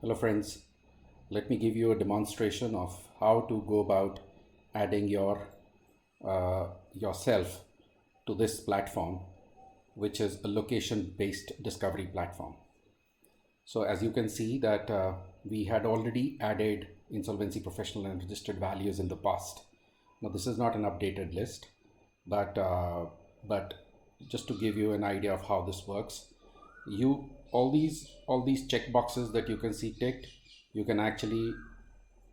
Hello friends, let me give you a demonstration of how to go about adding yourself to this platform, which is a location-based discovery platform. So as you can see that we had already added insolvency professional and registered values in the past. Now this is not an updated list, but just to give you an idea of how this works, you all these check boxes that you can see ticked, you can actually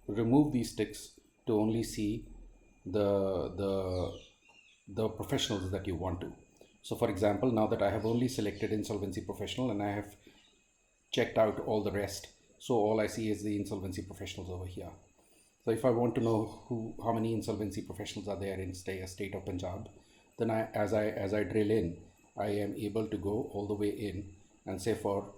remove these ticks to only see the professionals that you want to. So for example, now that I have only selected insolvency professional and I have checked out all the rest, so all I see is the insolvency professionals over here. So if I want to know how many insolvency professionals are there in state of Punjab, then as I drill in, I am able to go all the way in and say for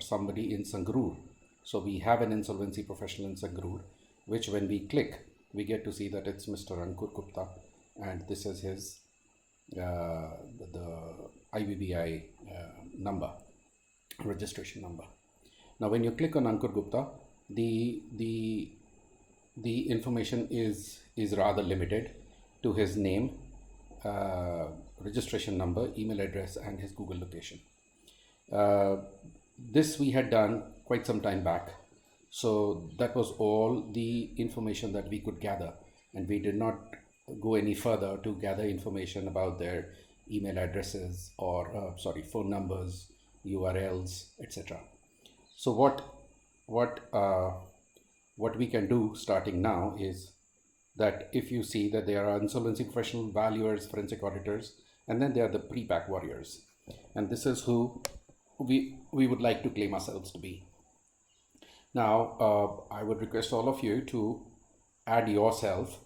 somebody in Sangrur. So we have an insolvency professional in Sangrur, which when we click, we get to see that it's Mr. Ankur Gupta, and this is his the IBBI number, registration number. Now when you click on Ankur Gupta, the information is rather limited to his name, registration number, email address, and his Google location. This we had done quite some time back, so that was all the information that we could gather, and we did not go any further to gather information about their email addresses or phone numbers, URLs, etc. So what we can do starting now is that if you see that there are insolvency professional, valuers, forensic auditors, and then there are the pre-pack warriors, and this is who we would like to claim ourselves to be. Now I would request all of you to add yourself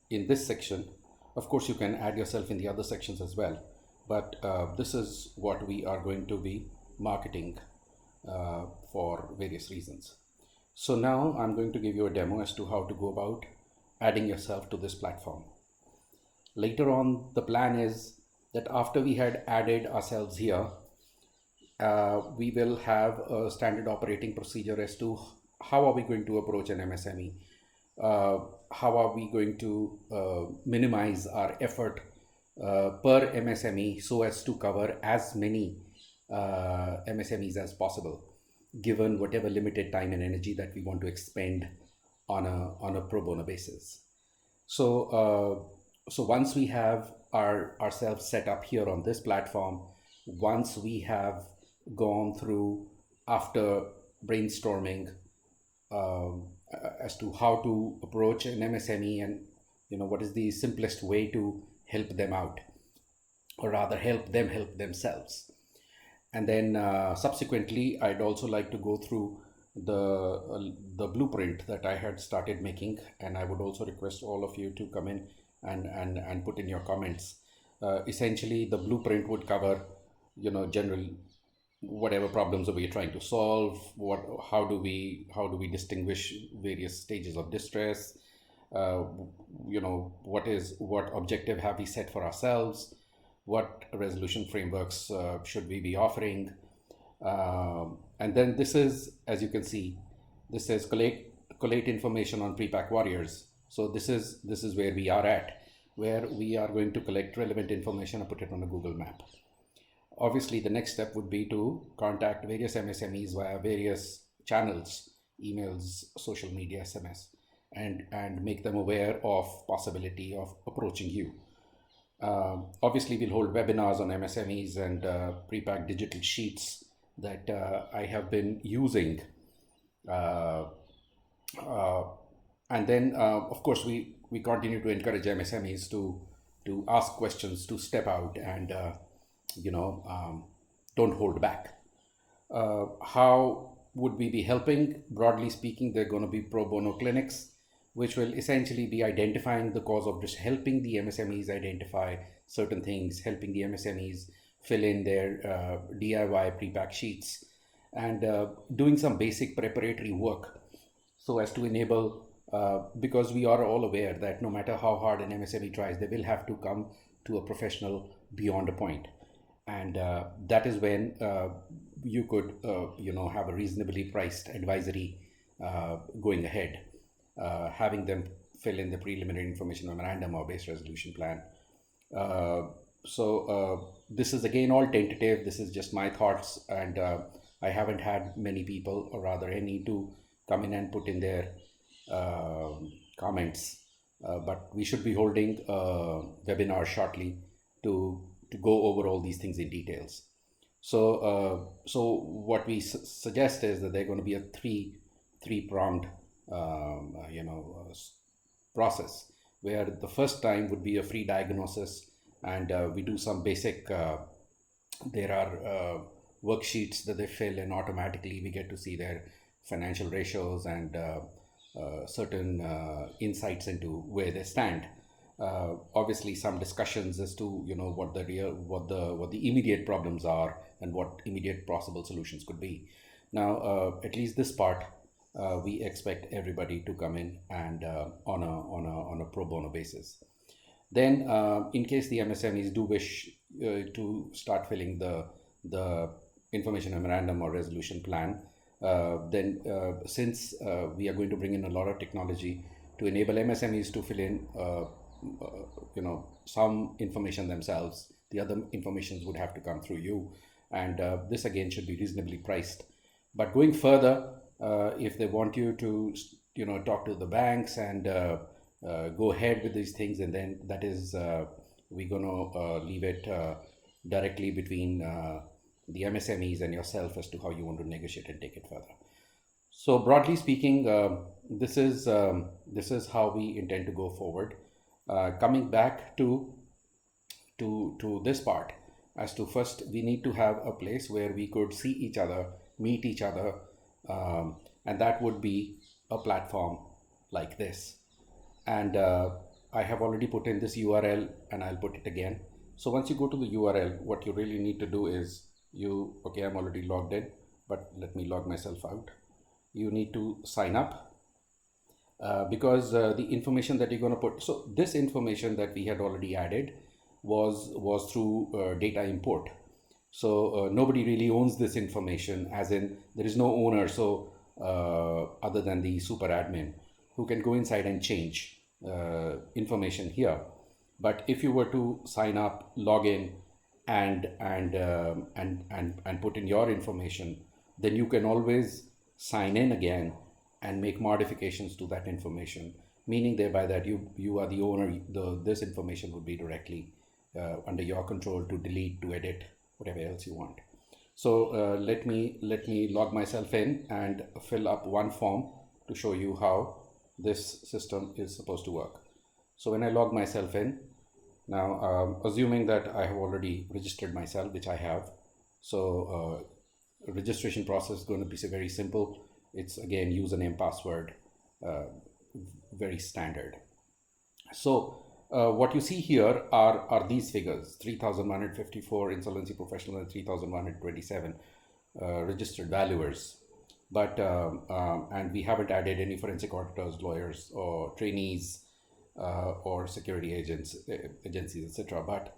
in this section. Of course you can add yourself in the other sections as well, but this is what we are going to be marketing for various reasons. So now I'm going to give you a demo as to how to go about adding yourself to this platform. Later on, the plan is that after we had added ourselves here, we will have a standard operating procedure as to how are we going to approach an MSME, how are we going to minimize our effort per MSME so as to cover as many MSMEs as possible, given whatever limited time and energy that we want to expend on a pro bono basis. So once we have ourselves set up here on this platform, once we have gone through after brainstorming as to how to approach an MSME and what is the simplest way to help them out, or rather help them help themselves. And then subsequently, I'd also like to go through the blueprint that I had started making, and I would also request all of you to come in and put in your comments. Essentially, the blueprint would cover, general whatever problems that we're trying to solve. How do we distinguish various stages of distress? What objective have we set for ourselves? What resolution frameworks should we be offering? And then this is, as you can see, this says collate information on pre-pack warriors. So this is where we are at, where we are going to collect relevant information and put it on a Google map. Obviously, the next step would be to contact various MSMEs via various channels, emails, social media, SMS, and make them aware of possibility of approaching you. Obviously, we'll hold webinars on MSMEs and pre-pack digital sheets that I have been using. And then, of course, we continue to encourage MSMEs to ask questions, to step out and, don't hold back. How would we be helping? Broadly speaking, they're going to be pro bono clinics, which will essentially be identifying the cause of just helping the MSMEs identify certain things, helping the MSMEs fill in their DIY pre-pack sheets, and doing some basic preparatory work so as to enable, because we are all aware that no matter how hard an MSME tries, they will have to come to a professional beyond a point. And that is when you could have a reasonably priced advisory going ahead, having them fill in the preliminary information memorandum or base resolution plan. uh, this is again all tentative. This is just my thoughts, and I haven't had many people, or rather any, to come in and put in their comments. But we should be holding a webinar shortly to go over all these things in details. So what we suggest is that they're going to be a three pronged process, where the first time would be a free diagnosis, and we do some basic. There are worksheets that they fill, and automatically we get to see their financial ratios and certain insights into where they stand. Obviously, some discussions as to what the immediate problems are and what immediate possible solutions could be. Now, at least this part, we expect everybody to come in and on a pro bono basis. Then, in case the MSMEs do wish to start filling the information memorandum or resolution plan, then since we are going to bring in a lot of technology to enable MSMEs to fill in some information themselves, the other informations would have to come through you, and this again should be reasonably priced. But going further, if they want you to talk to the banks and go ahead with these things, and then that is we're going to leave it directly between the MSMEs and yourself as to how you want to negotiate and take it further. So broadly speaking, this is how we intend to go forward. Coming back to this part, as to first we need to have a place where we could see each other, meet each other, and that would be a platform like this. And I have already put in this URL, and I'll put it again. So once you go to the URL, what you really need to do is I'm already logged in, but let me log myself out. You need to sign up because the information that you're going to put, so this information that we had already added was through data import. So nobody really owns this information, as in there is no owner, so other than the super admin, who can go inside and change information here. But if you were to sign up, log in, and put in your information, then you can always sign in again and make modifications to that information, meaning thereby that you are the owner. This information would be directly under your control to delete, to edit, whatever else you want. So let me log myself in and fill up one form to show you how this system is supposed to work. So when I log myself in, now assuming that I have already registered myself, which I have, so registration process is going to be very simple. It's again username, password, very standard. So what you see here are these figures: 3,154 insolvency professional and 3,127 registered valuers. But and we haven't added any forensic auditors, lawyers, or trainees, or security agencies, etc. But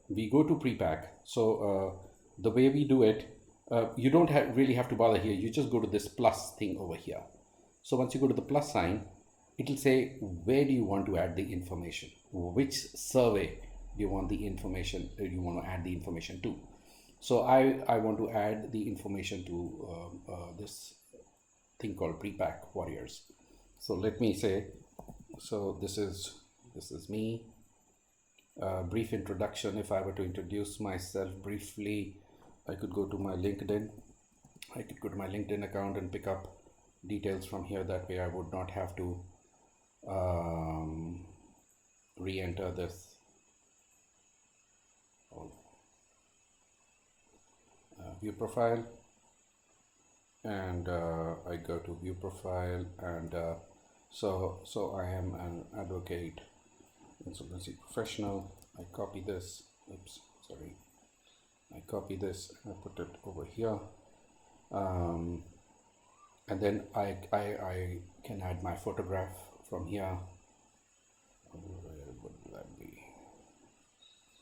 we go to pre-pack. So the way we do it, you don't really have to bother here. You just go to this plus thing over here. So once you go to the plus sign, it will say, where do you want to add the information? Which survey do you want the information, you want to add the information to? So I want to add the information to this thing called pre-pack warriors. So let me say, so this is me. Brief introduction. If I were to introduce myself briefly, I could go to my LinkedIn. I could go to my LinkedIn account and pick up details from here. That way I would not have to re-enter this. View profile, and I go to view profile, and so I am an advocate, insolvency professional. I copy this. I copy this and I put it over here, and then I can add my photograph from here. Where would that be?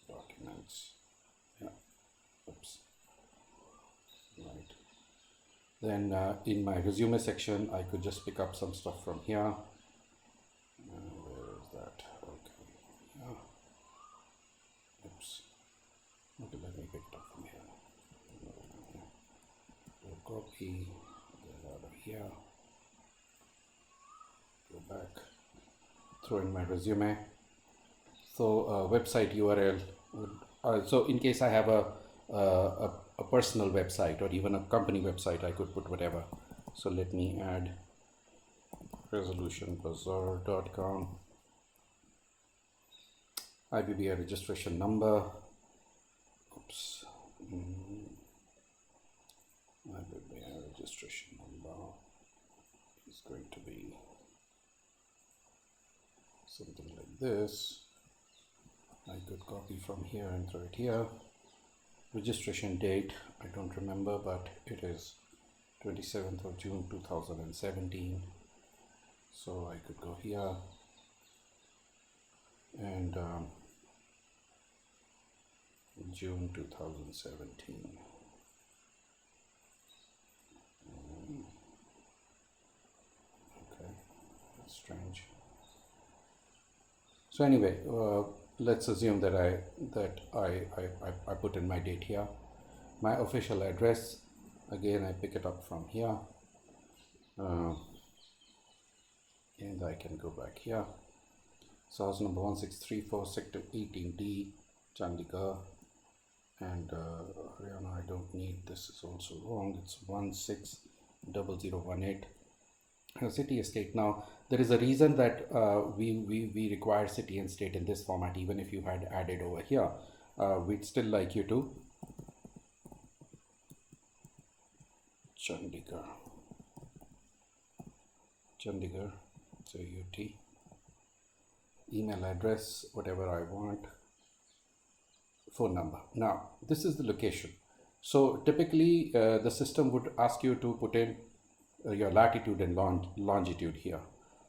Documents. Yeah. Oops. Then in my resume section, I could just pick up some stuff from here. Where is that? Okay. Yeah. Oops. Okay, let me pick it up from here. Go copy, get out of here, go back, throw in my resume. So website URL. So in case I have a personal website or even a company website, I could put whatever. So let me add resolutionbazaar.com, IBBI registration number. Oops. IBBI registration number is going to be something like this. I could copy from here and throw it here. Registration date, I don't remember, but it is 27th of June 2017. So I could go here and June 2017. Okay, that's strange. So anyway, let's assume that I put in my date here. My official address, again, I pick it up from here. And I can go back here. So house number 1634, sector 18D, Chandigarh. And Haryana, I don't need, this is also wrong, it's 160018. City and state. Now there is a reason that we require city and state in this format. Even if you had added over here, we'd still like you to Chandigarh, so UT, email address, whatever I want, phone number. Now this is the location. So typically the system would ask you to put in your latitude and longitude here,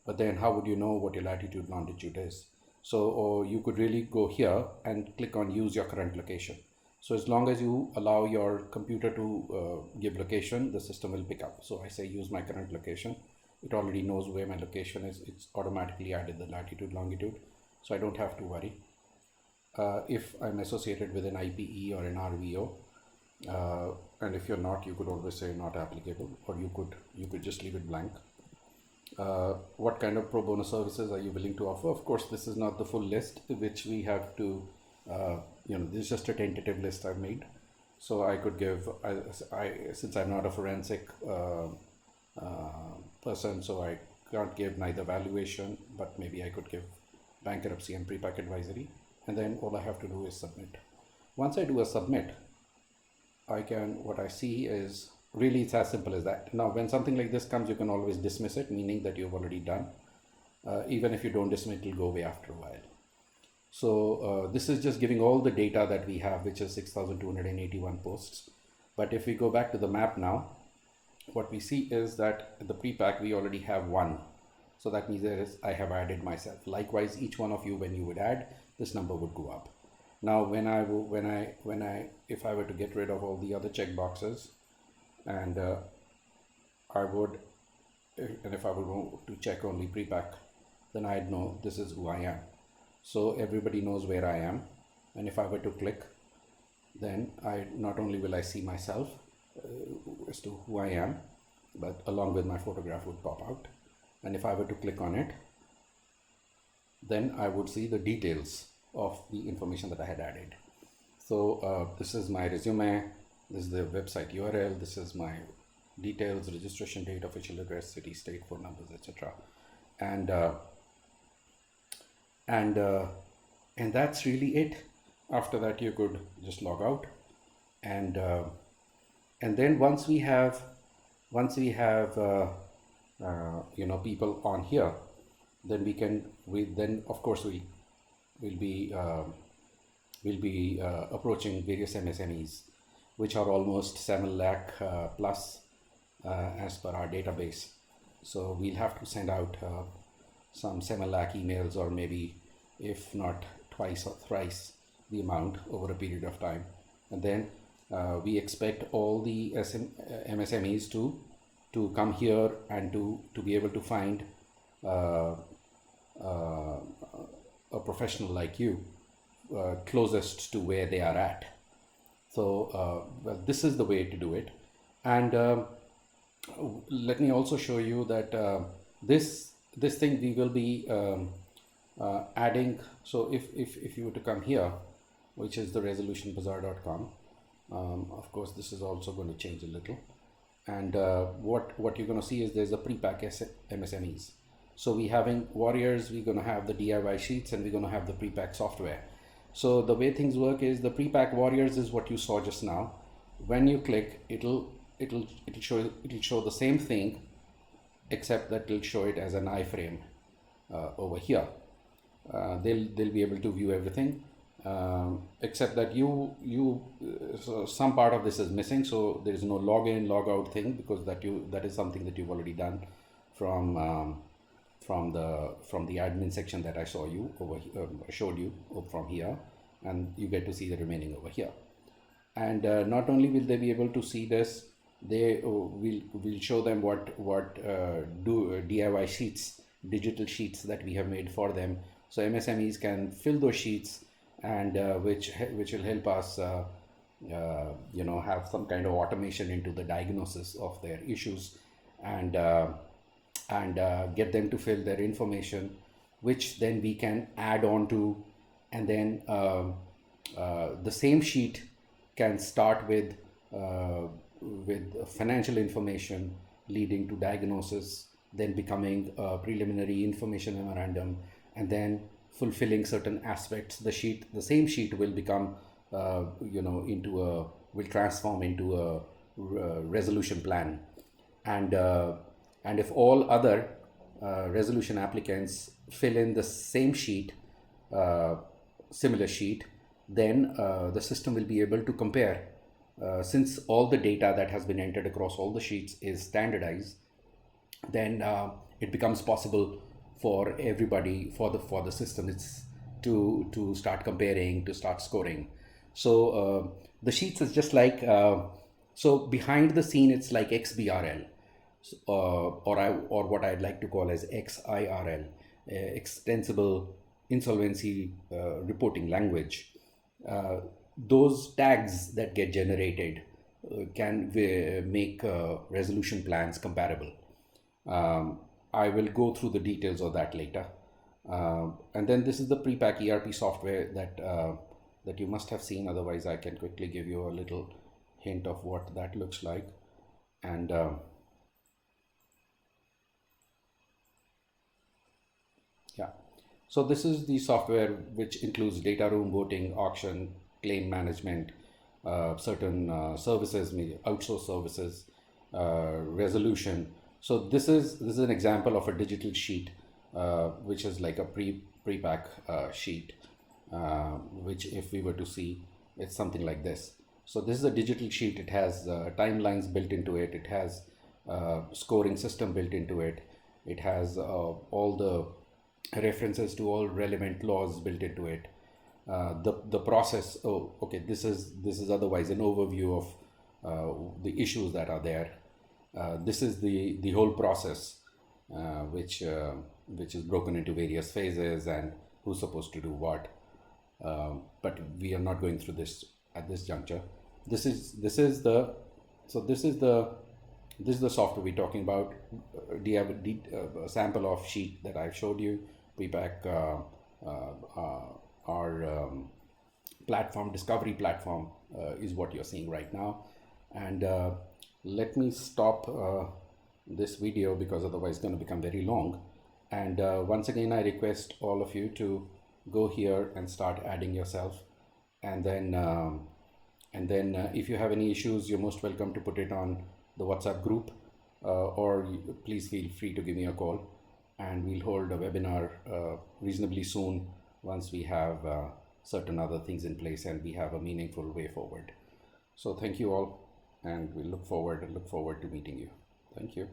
but then how would you know what your latitude longitude is? So you could really go here and click on use your current location. So as long as you allow your computer to give location, the system will pick up. So I say use my current location, it already knows where my location is. It's automatically added the latitude longitude, so I don't have to worry. If I'm associated with an IPE or an RVO, and if you're not, you could always say not applicable, or you could just leave it blank. What kind of pro bono services are you willing to offer? Of course, this is not the full list, which we have to, this is just a tentative list I've made. So I could give, since I'm not a forensic person, so I can't give neither valuation, but maybe I could give bankruptcy and pre-pack advisory. And then all I have to do is submit. Once I do a submit, what I see is really it's as simple as that. Now, when something like this comes, you can always dismiss it, meaning that you've already done. Even if you don't dismiss it, it'll go away after a while. So this is just giving all the data that we have, which is 6,281 posts. But if we go back to the map now, what we see is that the pre-pack, we already have one. So that means I have added myself. Likewise, each one of you, when you would add, this number would go up. Now, if I were to get rid of all the other check boxes, and if I would go to check only pre-pack, then I'd know this is who I am. So everybody knows where I am, and if I were to click, then not only will I see myself as to who I am, but along with my photograph would pop out. And if I were to click on it, then I would see the details of the information that I had added. So this is my resume, this is the website URL, this is my details, registration date, official address, city, state, phone numbers, etc. And that's really it. After that, you could just log out, and then once we have people on here, then we'll be approaching various MSMEs, which are almost 7 lakh plus as per our database. So we'll have to send out some 7 lakh emails, or maybe if not twice or thrice the amount over a period of time. And then We expect all the MSMEs to come here and to be able to find uh, uh, a professional like you closest to where they are at. So, well, this is the way to do it. And let me also show you that this thing we will be adding. So if you were to come here, which is the resolutionbazaar.com, of course this is also going to change a little. And what you're going to see is there's a pre-pack MSMEs. So we having warriors, we're going to have the DIY sheets, and we're going to have the pre-pack software. So the way things work is the pre-pack warriors is what you saw just now. When you click, it'll show the same thing, except that it'll show it as an iframe over here. They'll be able to view everything, except that so some part of this is missing. So there is no login logout thing, because that is something that you've already done from the admin section that I showed you from here, and you get to see the remaining over here. And not only will they be able to see this, they will show them what DIY sheets, digital sheets that we have made for them. So MSMEs can fill those sheets, and which will help us have some kind of automation into the diagnosis of their issues, and get them to fill their information, which then we can add on to. And then the same sheet can start with financial information leading to diagnosis, then becoming a preliminary information memorandum, and then fulfilling certain aspects. The same sheet will become will transform into a resolution plan. And if all other resolution applicants fill in the same sheet, similar sheet, then the system will be able to compare. Since all the data that has been entered across all the sheets is standardized, then it becomes possible for everybody, for the system to start comparing, to start scoring. So the sheets is just like, so behind the scene it's like XBRL, or what I'd like to call as XIRL, extensible insolvency reporting language. Those tags that get generated can make resolution plans comparable. I will go through the details of that later. And then this is the pre-pack ERP software that you must have seen. Otherwise, I can quickly give you a little hint of what that looks like. And yeah, so this is the software which includes data room, voting, auction, claim management, certain services, outsourced services, resolution. So this is an example of a digital sheet, which is like a pre-pack sheet, which if we were to see, it's something like this. So this is a digital sheet. It has timelines built into it. It has scoring system built into it. It has all the references to all relevant laws built into it. The process. Oh, okay. This is otherwise an overview of the issues that are there. This is the whole process, which is broken into various phases and who's supposed to do what. But we are not going through this at this juncture. This is the software we're talking about. Do you have a sample of sheet that I've showed you? Pre-pack, our platform, discovery platform, is what you're seeing right now. And let me stop this video, because otherwise it's going to become very long. And once again, I request all of you to go here and start adding yourself. And then if you have any issues, you're most welcome to put it on the WhatsApp group, or please feel free to give me a call, and we'll hold a webinar reasonably soon once we have certain other things in place and we have a meaningful way forward. So thank you all, and we look forward to meeting you. Thank you.